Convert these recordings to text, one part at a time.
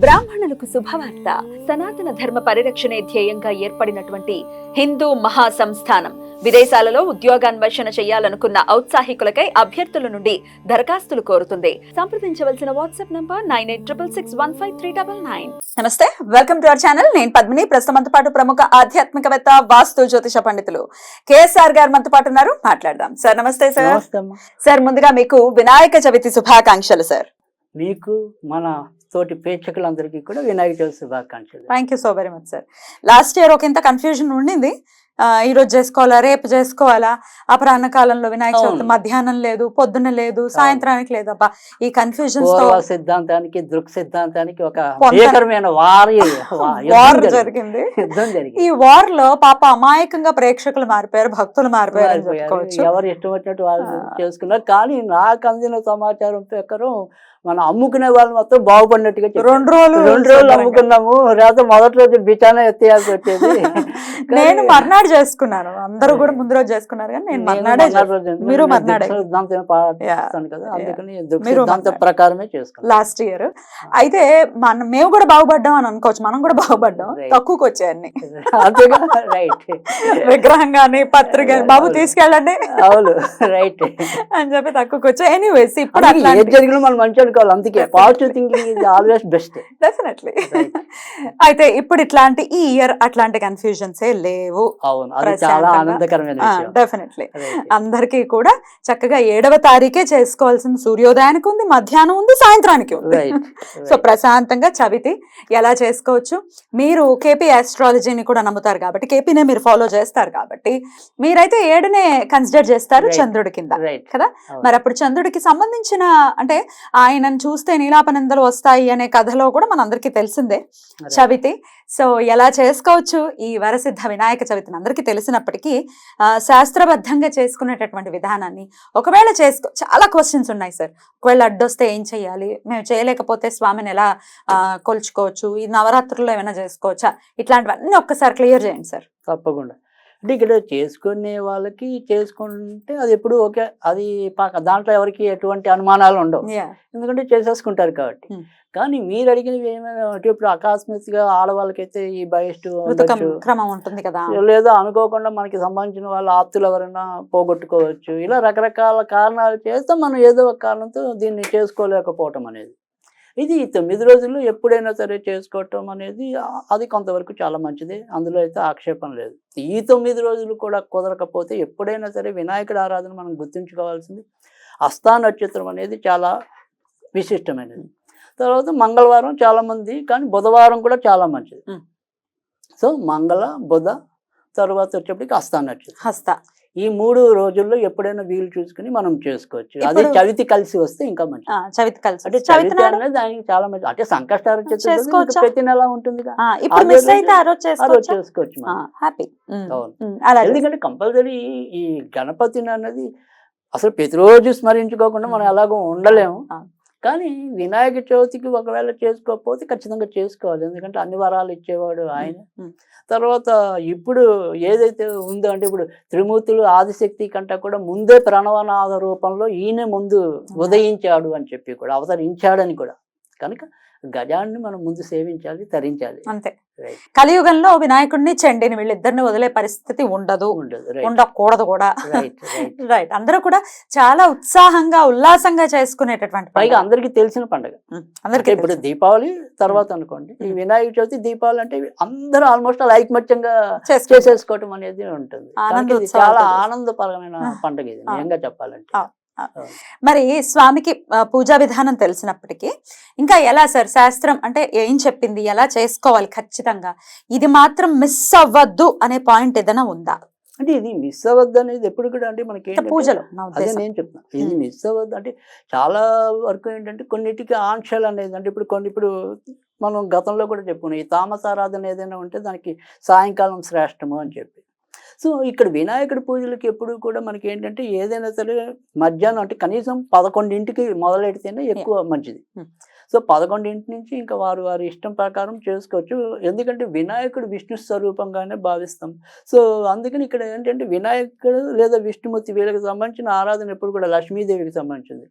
బ్రాహ్మణులకు శుభవార్త. సనాతన ధర్మ పరిరక్షణే ధ్యేయంగా ఏర్పడినటువంటి హిందూ మహాసంస్థానం విదేశాలలో ఉద్యోగాన్వేషణ చేయాలనుకున్న ఔత్సాహికులకై అభ్యర్థుల నుండి దరఖాస్తులు కోరుతుంది. సంప్రదించవలసిన వాట్సాప్ నంబర్ 9866615399. నమస్తే, వెల్కమ్ టు అవర్ ఛానల్. నేను పద్మిని. ప్రస్తుతంతో పాటు ప్రముఖ ఆధ్యాత్మికవేత్త, వాస్తు జ్యోతిష పండితులు కేఎస్ఆర్ గారు మనతో పాటు ఉన్నారు. మాట్లాడదాం. సార్ నమస్తే. సార్ సార్ ముందుగా మీకు వినాయక చవితి శుభాకాంక్షలు. సార్ మీకు మన తోటి ప్రేక్షకులందరికీ కూడా వినాయక చవితి శుభాకాంక్షలు. Thank you so very much sir. Last year ఒక ఇంత కన్ఫ్యూజన్ ఉండింది, ఈ రోజు చేసుకోవాలా రేపు చేసుకోవాలా, అపరాహ్న కాలంలో వినాయక చవితి మధ్యాహ్నం లేదు, పొద్దున్న లేదు, సాయంత్రానికి లేదు. అబ్బా ఈ కన్ఫ్యూజన్స్ తో సిద్ధాంతానికి దృక్ సిద్ధాంతానికి ఒక భీకరమైన వార్ జరిగింది. ఈ వార్ లో పాప అమాయకంగా ప్రేక్షకులు మారిపోయారు, భక్తులు మారిపోయారు. ఎవరు ఇష్టం వచ్చినట్టు వాళ్ళు చేసుకున్నారు. కానీ నాకు అందిన సమాచారం ప్రకారం మనం అమ్ముకునే వాళ్ళు మొత్తం బాగుపడినట్టుగా రెండు రోజులు అమ్ముకున్నాము. లేకపోతే మొదటి రోజు బిచానా ఎత్తేయాల్సి వచ్చేది. నేను మర్నాడు చేసుకున్నాను, అందరూ కూడా ముందు రోజు చేసుకున్నారు, కానీ నేను మర్నాడే. మీరు మర్నాడే కదా, అందుకని సిద్ధాంత ప్రకారమే చేసుకున్నాం లాస్ట్ ఇయర్. అయితే మేము కూడా బాగుపడ్డాం అని అనుకోవచ్చు, మనం కూడా బాగుపడ్డాం. తక్కువకి వచ్చాయన్ని విగ్రహం గానీ పత్రిక బాబు తీసుకెళ్ళండి అవును రైట్ అని చెప్పి తక్కువకి వచ్చాయి. ఎనీవేస్ ఇప్పుడు జరిగిన మనం మంచి అనుకోవాలి. అందుకే positive thinking is always best. Definitely. అయితే ఇప్పుడు ఇట్లాంటి ఈ ఇయర్ అట్లాంటి కన్ఫ్యూజన్స్ లేవు. అవును, అది చాలా ఆనందకరమైన విషయం. డెఫినెట్లీ అందరికీ కూడా చక్కగా 7వ తారీఖే చేసుకోవాల్సిన సూర్యోదయానికి ఉంది, మధ్యాహ్నం ఉంది, సాయంత్రానికి ఉంది. సో ప్రశాంతంగా చవితి ఎలా చేసుకోవచ్చు. మీరు కేపీ ఆస్ట్రాలజీని కూడా నమ్ముతారు కాబట్టి, కేపీనే మీరు ఫాలో చేస్తారు కాబట్టి, మీరైతే 7నే కన్సిడర్ చేస్తారు చంద్రుడి కింద కదా. మరి అప్పుడు చంద్రుడికి సంబంధించిన అంటే ఆయనను చూస్తే నీలాపనిందలు వస్తాయి అనే కథలో కూడా మనందరికీ తెలిసిందే చవితి. సో ఎలా చేసుకోవచ్చు ఈ వరసిద్ధ వినాయక చవితిని అందరికీ తెలిసినప్పటికీ శాస్త్రబద్ధంగా చేసుకునేటటువంటి విధానాన్ని ఒకవేళ చాలా క్వశ్చన్స్ ఉన్నాయి సార్. ఒకవేళ అడ్డొస్తే ఏం చెయ్యాలి, మేము చేయలేకపోతే స్వామిని ఎలా కొలుచుకోవచ్చు, ఈ నవరాత్రుల్లో ఏమైనా చేసుకోవచ్చా, ఇట్లాంటివన్నీ ఒక్కసారి క్లియర్ చేయండి సార్. తప్పకుండా. అంటే ఇక్కడ చేసుకునే వాళ్ళకి చేసుకుంటే అది ఎప్పుడు ఓకే, అది దాంట్లో ఎవరికి ఎటువంటి అనుమానాలు ఉండవు, ఎందుకంటే చేసేసుకుంటారు కాబట్టి. కానీ మీరు అడిగినవి ఏమైనా ఇప్పుడు అకస్మాత్తుగా ఆడవాళ్ళకైతే ఈ బయస్టు క్రమం ఉంటుంది కదా, లేదా అనుకోకుండా మనకి సంబంధించిన వాళ్ళ ఆప్తులు ఎవరైనా పోగొట్టుకోవచ్చు. ఇలా రకరకాల కారణాలు చేస్తే మనం ఏదో ఒక కారణంతో దీన్ని చేసుకోలేకపోవటం అనేది, ఇది 9 రోజుల్లో ఎప్పుడైనా సరే చేసుకోవటం అనేది అది కొంతవరకు చాలా మంచిది. అందులో అయితే ఆక్షేపం లేదు. ఈ 9 రోజులు కూడా కుదరకపోతే ఎప్పుడైనా సరే వినాయకుడి ఆరాధన మనం గుర్తుంచుకోవాల్సింది. హస్తా నక్షత్రం అనేది చాలా విశిష్టమైనది. తర్వాత మంగళవారం చాలామంది, కానీ బుధవారం కూడా చాలా మంచిది. సో మంగళ బుధ తర్వాత వచ్చేప్పటికి హస్తా నక్షత్రం. ఈ 3 రోజుల్లో ఎప్పుడైనా వీలు చూసుకుని మనం చేసుకోవచ్చు. అదే చవితి కలిసి వస్తే ఇంకా మంచిది. చవితి కలిసి అంటే చవితి అనేది దానికి చాలా మంచిది. అంటే సంకష్టాలు ప్రతి నెల ఉంటుంది, చేసుకోవచ్చు. ఎందుకంటే కంపల్సరీ ఈ గణపతిని అన్నది అసలు ప్రతిరోజు స్మరించుకోకుండా మనం ఎలాగో ఉండలేము. కానీ వినాయక చవితికి ఒకవేళ చేసుకోకపోతే ఖచ్చితంగా చేసుకోవాలి, ఎందుకంటే అన్ని వరాలు ఇచ్చేవాడు ఆయన. తర్వాత ఇప్పుడు ఏదైతే ఉందో అంటే ఇప్పుడు త్రిమూర్తులు ఆదిశక్తి కంటే కూడా ముందే ప్రణవనాద రూపంలో ఈయన ముందు ఉదయించాడు అని చెప్పి కూడా అవతరించాడని కూడా, కనుక గజాన్ని మనం ముందు సేవించాలి, తరించాలి. అంతే. కలియుగంలో వినాయకుడిని చండిని వీళ్ళిద్దరిని వదిలే పరిస్థితి ఉండదు, ఉండకూడదు కూడా. రైట్. అందరూ కూడా చాలా ఉత్సాహంగా ఉల్లాసంగా చేసుకునేటటువంటి, పైగా అందరికి తెలిసిన పండుగ. అందరికీ ఇప్పుడు దీపావళి తర్వాత అనుకోండి, ఈ వినాయక చవితి దీపావళి అంటే అందరూ ఆల్మోస్ట్ ఐకమత్యంగా చేసేసుకోవటం అనేది ఉంటుంది. చాలా ఆనందపరమైన పండుగ ఇది నిజంగా చెప్పాలంటే. మరి స్వామికి పూజా విధానం తెలిసినప్పటికీ ఇంకా ఎలా సార్ శాస్త్రం అంటే ఏం చెప్పింది, ఎలా చేసుకోవాలి ఖచ్చితంగా, ఇది మాత్రం మిస్ అవ్వద్దు అనే పాయింట్ ఏదైనా ఉందా? అంటే ఇది మిస్ అవ్వద్దు అనేది ఎప్పుడు కూడా అంటే మనకి పూజలో అదే నేను చెప్తున్నా, ఇది మిస్ అవ్వద్దు అంటే చాలా వరకు ఏంటంటే కొన్నిటికి ఆంక్షలు అనేది, అంటే ఇప్పుడు మనం గతంలో కూడా చెప్పుకున్నాం, ఈ తామసారాధన ఏదైనా ఉంటే దానికి సాయంకాలం శ్రేష్టము అని చెప్పి. సో ఇక్కడ వినాయకుడి పూజలకి ఎప్పుడు కూడా మనకి ఏంటంటే ఏదైనా సరే మధ్యాహ్నం అంటే కనీసం 11ంటికి మొదలెడితేనే ఎక్కువ మంచిది. సో 11 నుంచి ఇంకా వారి ఇష్టం ప్రకారం చేసుకోవచ్చు. ఎందుకంటే వినాయకుడు విష్ణు స్వరూపంగానే భావిస్తాం. సో అందుకని ఇక్కడ ఏంటంటే వినాయకుడు లేదా విష్ణుమూర్తి వీళ్ళకి సంబంధించిన ఆరాధన ఎప్పుడు కూడా లక్ష్మీదేవికి సంబంధించింది.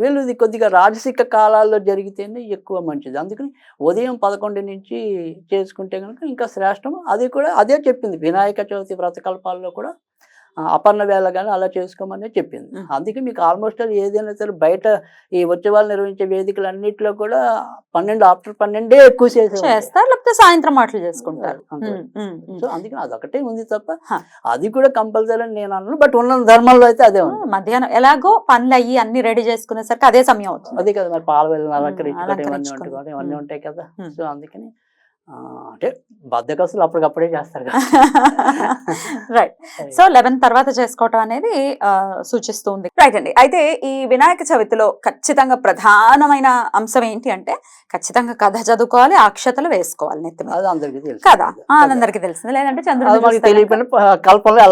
వీళ్ళు ఇది కొద్దిగా రాజసిక కాలాల్లో జరిగితేనే ఎక్కువ మంచిది. అందుకని ఉదయం 11 నుంచి చేసుకుంటే కనుక ఇంకా శ్రేష్టం. అది కూడా అదే చెప్పింది వినాయక చవితి వ్రతకల్పాల్లో కూడా అపర్ణ వేళ కానీ అలా చేసుకోమని చెప్పింది. అందుకే మీకు ఆల్మోస్ట్ ఏదైనా సరే బయట ఈ ఉత్సవాలు నిర్వహించే వేదికలు అన్నింటిలో కూడా 12 ఆఫ్టర్ 12 ఎక్కువ చేస్తారు, లేకపోతే సాయంత్రం మాటలు చేసుకుంటారు. సో అందుకని అదొకటే ఉంది తప్ప అది కూడా కంపల్సరీ అని నేను అన్నాను. బట్ ఉన్న ధర్మంలో అయితే అదే ఉంది. మధ్యాహ్నం ఎలాగో పనులు అయ్యి అన్ని రెడీ చేసుకునేసరికి అదే సమయం అవుతుంది. అదే కదా మరి పాల వెళ్ళిన అలంకరించుకోవడం ఇవన్నీ ఉంటాయి కదా. సో అందుకని అంటే బద్దకస్తులు అప్పటికప్పుడే చేస్తారు కదా. రైట్. సో 11 తర్వాత చేసుకోవటం అనేది సూచిస్తుంది. రైట్ అండి. అయితే ఈ వినాయక చవితిలో ఖచ్చితంగా ప్రధానమైన అంశం ఏంటి అంటే ఖచ్చితంగా కథ చదువుకోవాలి, అక్షతలు వేసుకోవాలి నెత్తి మీద. అది అందరికీ తెలుసు కదా, అందరికి తెలిసింది. లేదంటే చంద్రుడు తెలియకపోయినా కల్పనలో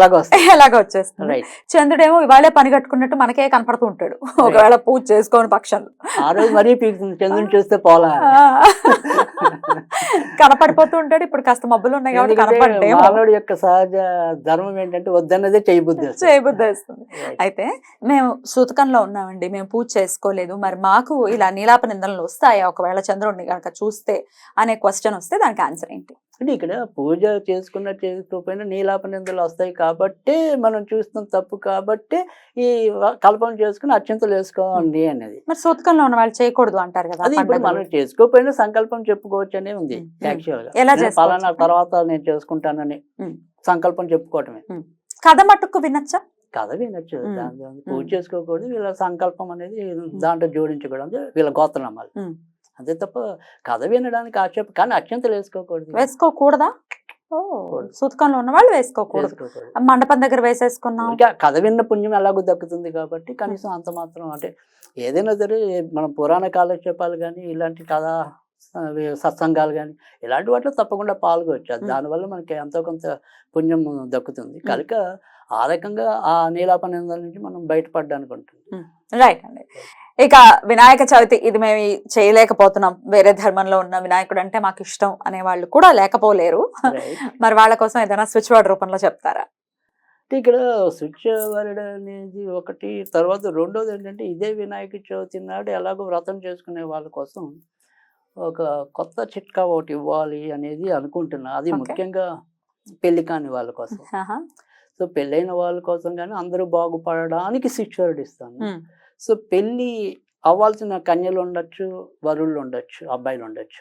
ఎలాగో వచ్చేస్తుంది. చంద్రుడేమో ఇవాళే పని కట్టుకున్నట్టు మనకే కనపడుతూ ఉంటాడు ఒకవేళ పూజ చేసుకోని పక్షంలో. ఆ రోజు మరీ చంద్రుని చూస్తే పోలా కనపడిపోతూ ఉంటాడు. ఇప్పుడు కాస్త మబ్బులు ఉన్నాయి కాబట్టి కనపడే. మానవుడి యొక్క సహజ ధర్మం ఏంటంటే వద్దన్నదే చేయబుద్ధి వేస్తుంది. అయితే మేము సూతకంలో ఉన్నామండి, మేము పూజ చేసుకోలేదు, మరి మాకు ఇలా నీలాప నిందనలు వస్తాయా ఒకవేళ చంద్రుడిని కనుక చూస్తే అనే క్వశ్చన్ వస్తే దానికి ఆన్సర్ ఏంటి? అంటే ఇక్కడ పూజ చేసుకున్న చేసుకోకపోయినా నీలాప నిందలు వస్తాయి కాబట్టి మనం చూస్తున్నాం తప్పు కాబట్టి ఈ కల్పన చేసుకుని అత్యంతలు వేసుకోండి అనేది. మరి సూతకంలో ఉన్న వాళ్ళు చేయకూడదు అంటారు కదా. అది ఇప్పుడు మనం చేసుకోకపోయినా సంకల్పం చెప్పుకోవచ్చు అనే ఉంది యాక్చువల్ గా. ఎలా పలానా తర్వాత నేను చేసుకుంటానని సంకల్పం చెప్పుకోవటమే. కథ మట్టుకు వినొచ్చా? కథ వినొచ్చు. పూజ చేసుకోకూడదు, వీళ్ళ సంకల్పం అనేది దాంట్లో జోడించకూడదు, వీళ్ళ గోత్రనామాలు అంతే తప్ప కథ వినడానికి ఆక్షేపం. కానీ అత్యంతలు వేసుకోకూడదా? సూతకంలో ఉన్న వాళ్ళు వేసుకోకూడదు. మండపం దగ్గర వేసేసుకున్నాం, కథ విన్న పుణ్యం ఎలాగో దక్కుతుంది కాబట్టి కనీసం అంత మాత్రం. అంటే ఏదైనా సరే మనం పురాణ కాలక్షేపాలు కానీ ఇలాంటి కథ సత్సంగాలు కానీ ఇలాంటి వాటిలో తప్పకుండా పాల్గొచ్చు. దానివల్ల మనకి ఎంతో కొంత పుణ్యం దక్కుతుంది కనుక ఆ రకంగా ఆ నీలాప నిందల నుంచి మనం బయటపడ్డానికి ఉంటుంది. రైట్ అండి. ఇక వినాయక చవితి ఇది మేము చేయలేకపోతున్నాం, వేరే ధర్మంలో ఉన్న వినాయకుడు అంటే మాకు ఇష్టం అనే వాళ్ళు కూడా లేకపోలేరు. మరి వాళ్ళ కోసం ఏదైనా స్విచ్ వర్డ్ రూపంలో చెప్తారా? ఇక్కడ స్విచ్ వర్డ్ అనేది ఒకటి. తర్వాత రెండోది ఏంటంటే ఇదే వినాయక చవితి నాడు ఎలాగో వ్రతం చేసుకునే వాళ్ళ కోసం ఒక కొత్త చిట్కా ఒకటి ఇవ్వాలి అనేది అనుకుంటున్నా. అది ముఖ్యంగా పెళ్లి కాని వాళ్ళ కోసం. సో పెళ్ళైన వాళ్ళ కోసం కానీ అందరూ బాగుపడడానికి స్విచ్ వర్డ్ ఇస్తాను. సో పెళ్ళి అవ్వాల్సిన కన్యలు ఉండొచ్చు, వరుళ్ళు ఉండొచ్చు, అబ్బాయిలు ఉండొచ్చు.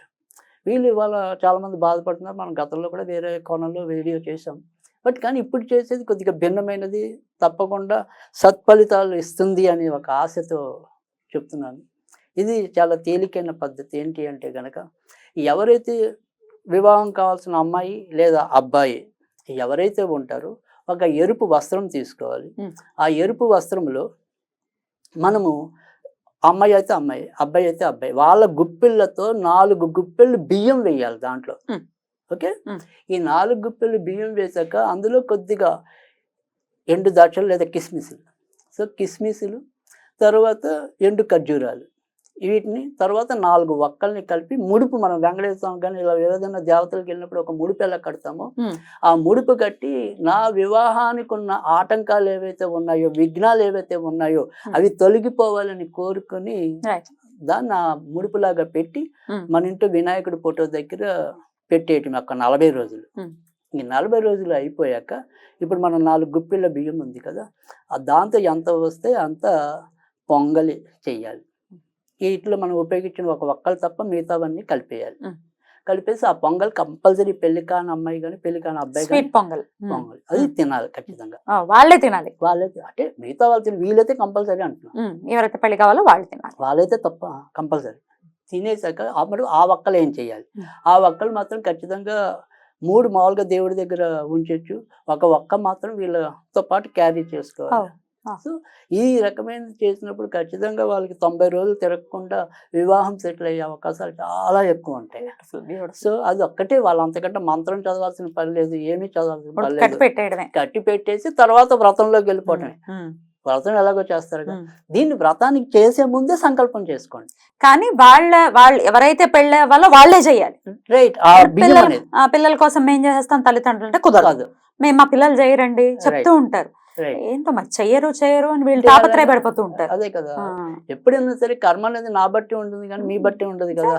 వీళ్ళు ఇవాళ చాలామంది బాధపడుతున్నారు. మనం గతంలో కూడా వేరే కోణంలో వీడియో చేసాం. బట్ కానీ ఇప్పుడు చేసేది కొద్దిగా భిన్నమైనది, తప్పకుండా సత్ఫలితాలు ఇస్తుంది అనే ఒక ఆశతో చెప్తున్నాను. ఇది చాలా తేలికైన పద్ధతి. ఏంటి అంటే కనుక ఎవరైతే వివాహం కావాల్సిన అమ్మాయి లేదా అబ్బాయి ఎవరైతే ఉంటారో ఒక ఎరుపు వస్త్రం తీసుకోవాలి. ఆ ఎరుపు వస్త్రంలో మనము అమ్మాయి అయితే అమ్మాయి, అబ్బాయి అయితే అబ్బాయి, వాళ్ళ గుప్పిళ్ళతో 4 గుప్పిళ్ళు బియ్యం వేయాలి దాంట్లో. ఓకే, ఈ 4 గుప్పిళ్ళు బియ్యం వేసాక అందులో కొద్దిగా ఎండు ద్రాక్షలు లేదా కిస్మిస్లు. సో కిస్మిస్లు, తర్వాత ఎండు ఖర్జూరాలు, వీటిని తర్వాత 4 వక్కల్ని కలిపి ముడుపు, మనం వెంకటేశ్వరం కానీ ఇలా ఏదైనా దేవతలకు వెళ్ళినప్పుడు ఒక ముడుపు ఎలా కడతామో ఆ ముడుపు కట్టి నా వివాహానికి ఉన్న ఆటంకాలు ఏవైతే ఉన్నాయో, విఘ్నాలు ఏవైతే ఉన్నాయో అవి తొలగిపోవాలని కోరుకొని దాన్ని ఆ ముడుపులాగా పెట్టి మన ఇంట్లో వినాయకుడి ఫోటో దగ్గర పెట్టేయటం ఒక 40 రోజులు. ఈ 40 రోజులు అయిపోయాక ఇప్పుడు మనం 4 గుప్పిళ్ళ బియ్యం ఉంది కదా, దాంతో ఎంత వస్తే అంత పొంగలి చెయ్యాలి. వీటిలో మనం ఉపయోగించిన ఒక ఒక్కలు తప్ప మిగతావన్నీ కలిపేయాలి. కలిపేసి ఆ పొంగల్ కంపల్సరీ పెళ్లి కాని అమ్మాయి కానీ పెళ్లి కాని అబ్బాయి కానీ పొంగల్ అది తినాలి ఖచ్చితంగా. వాళ్ళే తినాలి. అంటే మిగతా వాళ్ళు తిని, వీలైతే కంపల్సరీ అంటున్నాం. ఎవరైతే పెళ్లి కావాలో వాళ్ళు తినాలి, వాళ్ళైతే తప్ప కంపల్సరీ. తినేసాక అప్పుడు ఆ ఒక్కలు ఏం చేయాలి, ఆ ఒక్కలు మాత్రం ఖచ్చితంగా 3 మామూలుగా దేవుడి దగ్గర ఉంచొచ్చు, ఒక ఒక్క మాత్రం వీళ్ళతో పాటు క్యారీ చేసుకోవాలి. సో ఈ రకమైన చేసినప్పుడు ఖచ్చితంగా వాళ్ళకి 90 రోజులు తిరగకుండా వివాహం సెటిల్ అయ్యే అవకాశాలు చాలా ఎక్కువ ఉంటాయి. సో అది ఒక్కటే, వాళ్ళు అంతకంటే మంత్రం చదవాల్సిన పని లేదు, ఏమీ చదవాల్సిన పని లేదు. కట్టి పెట్టేసి తర్వాత వ్రతంలోకి వెళ్ళిపోవటమే. వ్రతం ఎలాగో చేస్తారు కదా, దీన్ని వ్రతానికి చేసే ముందే సంకల్పం చేసుకోండి. కానీ వాళ్ళు ఎవరైతే పెళ్ళే వాళ్ళో వాళ్ళే చేయాలి. రైట్. పిల్లల కోసం మేము చేసేస్తాం తల్లిదండ్రులు అంటే కుదరదు, మేము మా పిల్లలు చేయరండి చెప్తూ ఉంటారు. Right. ఏంటో మరి చెయ్యరు అని వీళ్ళు అంటే తాపత్రయ పడిపోతూ ఉంటారు. అదే కదా, ఎప్పుడైనా సరే కర్మ అనేది నా బట్టి ఉంటుంది కానీ మీ బట్టి ఉండదు కదా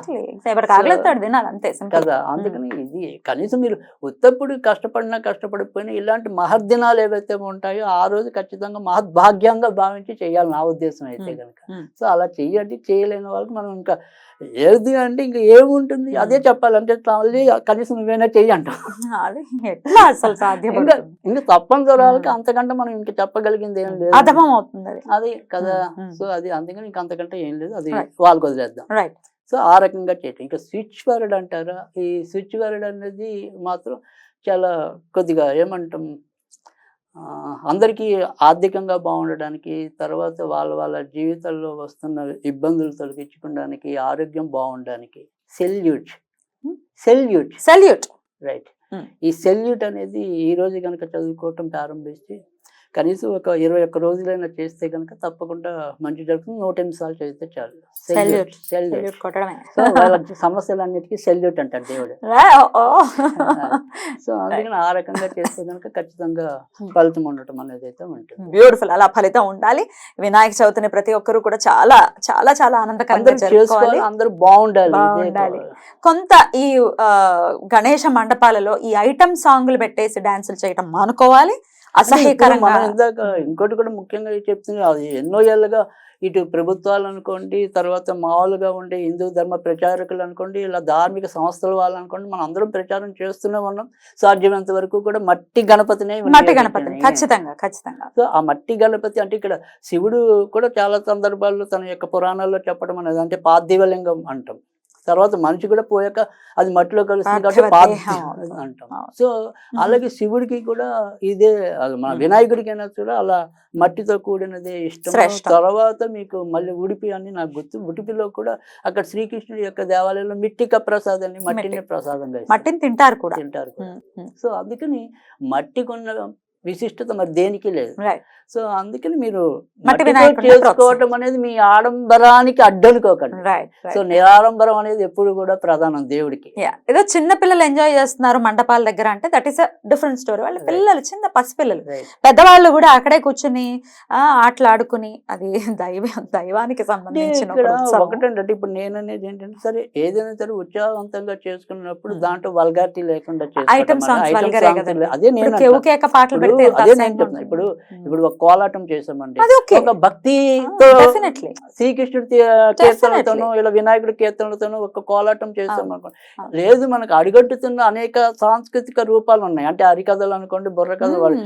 ఎవరికి ఆగలేస్తాడు తినాలి అంతే సింపుల్. కదా. అందుకని ఇది కనీసం మీరు ఉత్తప్పుడు కష్టపడినా కష్టపడిపోయినా ఇలాంటి మహర్దినాలు ఏవైతే ఉంటాయో ఆ రోజు ఖచ్చితంగా మహద్భాగ్యంగా భావించి చేయాలి నా ఉద్దేశం అయితే కనుక. సో అలా చెయ్యండి. చేయలేని వాళ్ళకి మనం ఇంకా ఏది అంటే ఇంకా ఏముంటుంది అదే చెప్పాలంటే మళ్ళీ కనీసం నువ్వేనా చెయ్యి అంటాం. అది ఎట్లా అసలు సాధ్యం? ఇంకా తప్పనిసరి వాళ్ళకి అంతకంటే మనం ఇంకా చెప్పగలిగింది ఏం లేదు. అధమం అవుతుంది అది. అది కదా. సో అది అందుకని ఇంకా అంతకంటే ఏం లేదు, అది Right. వాళ్ళకి వదిలేద్దాం. రైట్. సో ఆ రకంగా చేయటం. ఇంకా స్విచ్ వర్డ్ అంటారా, ఈ స్విచ్ వర్డ్ అనేది మాత్రం చాలా కొద్దిగా ఏమంటాం, అందరికీ ఆర్థికంగా బాగుండడానికి, తర్వాత వాళ్ళ జీవితాల్లో వస్తున్న ఇబ్బందులు తొలగించుకోవడానికి, ఆరోగ్యం బాగుండడానికి సెల్యూట్ సెల్యూట్. రైట్. ఈ సెల్యూట్ అనేది ఈ రోజు కనుక చదువుకోవటం ప్రారంభిస్తే కనీసం ఒక 21 రోజులైనా చేస్తే కనుక తప్పకుండా మంచి జరుగుతుంది. 108 సార్లు చదివితే చాలు. Salute salute. కొట్టడమే. సో వాళ్ళ సమస్యలన్నిటికీ సెల్యూట్ అంటాడు దేవుడు. సో అందుకని ఆ రకంగా చేస్తే కనుక ఖచ్చితంగా ఫలితం ఉండటం అనేది అయితే ఉంటుంది. బ్యూటిఫుల్. అలా ఫలితం ఉండాలి. వినాయక చవితిని ప్రతి ఒక్కరు కూడా చాలా చాలా చాలా ఆనందకరంగా చేసుకోవాలి. అందరూ బాగుండాలి. కొంత ఈ గణేష మండపాలలో ఈ ఐటమ్ సాంగ్లు పెట్టేసి డాన్సులు చేయటం మానుకోవాలి. అసహ్యకరంగా. మనం ఇందాక ఇంకోటి కూడా ముఖ్యంగా చెప్తుంది, అది ఎన్నో ఏళ్ళుగా ఇటు ప్రభుత్వాలు అనుకోండి, తర్వాత మామూలుగా ఉండే హిందూ ధర్మ ప్రచారకులు అనుకోండి, ఇలా ధార్మిక సంస్థల వాళ్ళు అనుకోండి, మనం అందరం ప్రచారం చేస్తూనే ఉన్నాం. సాధ్యమైనంత వరకు కూడా మట్టి గణపతిని ఖచ్చితంగా. సో ఆ మట్టి గణపతి అంటే ఇక్కడ శివుడు కూడా చాలా సందర్భాల్లో తన యొక్క పురాణాల్లో చెప్పడం అనేది అంటే పార్థివలింగం అంటాం. తర్వాత మనిషి కూడా పోయాక అది మట్టిలో కలుస్తుంది కాబట్టి అంటాం. సో అలాగే శివుడికి కూడా ఇదే, మన వినాయకుడికైనా కూడా అలా మట్టితో కూడినదే ఇష్టం. తర్వాత మీకు మళ్ళీ ఉడిపి అని నాకు గుర్తు, ఉడిపిలో కూడా అక్కడ శ్రీకృష్ణుడి యొక్క దేవాలయంలో మిట్టిక ప్రసాదాన్ని, మట్టిని ప్రసాదంగా మట్టిని తింటారు కూడా. సో అందుకని మట్టికున్న విశిష్టత మరి దేనికి లేదు. సో అందుకని మీరు చేసుకోవటం అనేది మీ ఆడంబరానికి అడ్డనుకోకండి. సో నిరాడంబరం అనేది ఎప్పుడు కూడా ప్రధానం దేవుడికి. ఏదో చిన్న పిల్లలు ఎంజాయ్ చేస్తున్నారు మండపాల దగ్గర అంటే that is a different story. వాళ్ళ పిల్లలు చిన్న పసిపిల్లలు, పెద్దవాళ్ళు కూడా అక్కడే కూర్చుని ఆటలాడుకుని, అది దైవానికి సంబంధించిన ఒకటంటే ఇప్పుడు నేను అనేది ఏంటంటే సరే ఏదైనా సరే ఉత్సాహవంతంగా చేసుకున్నప్పుడు దాంట్లో వల్గారిటీ లేకుండా ఐటమ్ సాంగ్స్ అదే నేను అదే నేను చెప్తున్నా. ఇప్పుడు ఒక కోలాటం చేసామండి, ఒక భక్తితో శ్రీకృష్ణుడి కీర్తనలతోనూ ఇలా వినాయకుడి కీర్తనలతోనూ ఒక కోలాటం చేసాం అనుకోండి. లేదు, మనకు అడిగట్టుతున్న అనేక సాంస్కృతిక రూపాలు ఉన్నాయి. అంటే హరికథలు అనుకోండి, బుర్ర కథలు, వాళ్ళు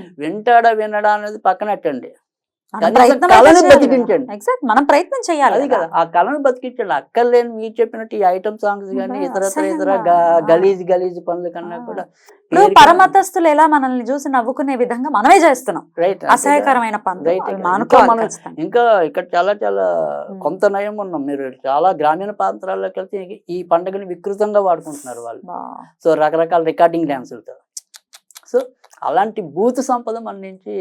వినడా అనేది పక్కనట్టండి. కళను బతికించండి. మనం ప్రయత్నం చేయాలి. అది కదా, ఆ కళను బతికించండి. అక్కర్లేని మీరు చెప్పినట్టు ఈ ఐటమ్ సాంగ్స్ కానీ ఇతర గలీజ్ పనుల కన్నా కూడా ఇప్పుడు పరమతస్తులు ఎలా మనల్ని చూసి నవ్వుకునే విధంగా మనమే చేస్తున్నాం. అసహ్యకరమైన పనులు ఇంకా ఇక్కడ చాలా చాలా కొంత నయం ఉన్నాం. మీరు చాలా గ్రామీణ ప్రాంతాల్లోకి వెళ్తే ఈ పండుగని వికృతంగా వాడుకుంటున్నారు వాళ్ళు. సో రకరకాల రికార్డింగ్ డాన్సులతో. సో అలాంటి బూత్ సంపద మన నుంచి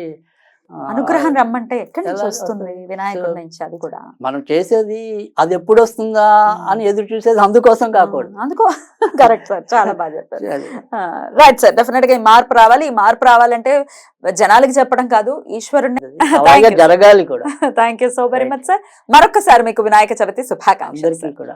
అనుగ్రహం రమ్మంటే ఎక్కడి నుంచి వస్తుంది? వినాయకుడి నుంచి. అది కూడా మనం చేసేది అది ఎప్పుడు వస్తుందా అని ఎదురు చూసేది అందుకోసం కాకూడదు. కరెక్ట్ సార్, చాలా బాగా చెప్పారు. రైట్ సార్, డెఫినెట్ గా ఈ మార్పు రావాలి. ఈ మార్పు రావాలంటే జనాలకి చెప్పడం కాదు, ఈశ్వరుని జరగాలి కూడా. Thank you so very much sir. మరొకసారి మీకు వినాయక చవితి శుభాకాంక్షలు కూడా.